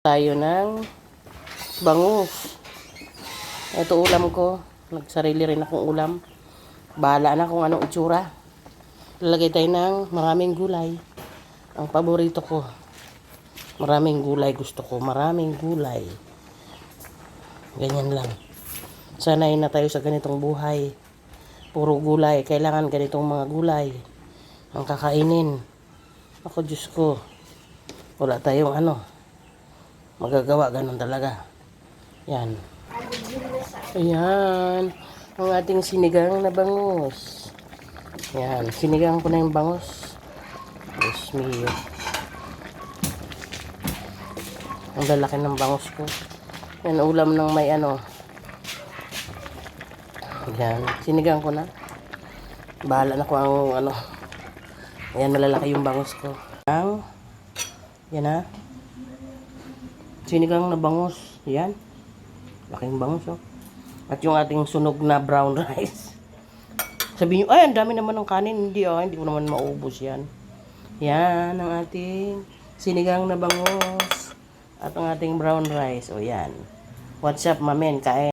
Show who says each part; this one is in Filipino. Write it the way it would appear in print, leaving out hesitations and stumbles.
Speaker 1: Tayo ng bangus. Ito ulam ko. Nagsarili rin akong ulam. Bahala na kung anong itsura. Lalagay tayo ng maraming gulay. Ang paborito ko. Maraming gulay gusto ko. Maraming gulay. Ganyan lang. Sanay na tayo sa ganitong buhay. Puro gulay. Kailangan ganitong mga gulay. Ang kakainin. Ako, Diyos ko. Wala tayong magagawa, ganun talaga. Yan. Ayan. Ang ating sinigang na bangus. Yan. Sinigang ko na yung bangus. Diyos mio. Ang lalaki ng bangus ko. Yan, ulam ng may Yan. Sinigang ko na. Bahala na ko ang Ayan, malalaki yung bangus ko. Yan ha. Sinigang na bangus. Yan. Laking bangus, oh. At yung ating sunog na brown rice. Sabihin nyo, ay, ang dami naman ng kanin. Hindi ko naman maubos yan. Yan, ang ating sinigang na bangus. At ang ating brown rice. O, yan. What's up, mamen? Kain.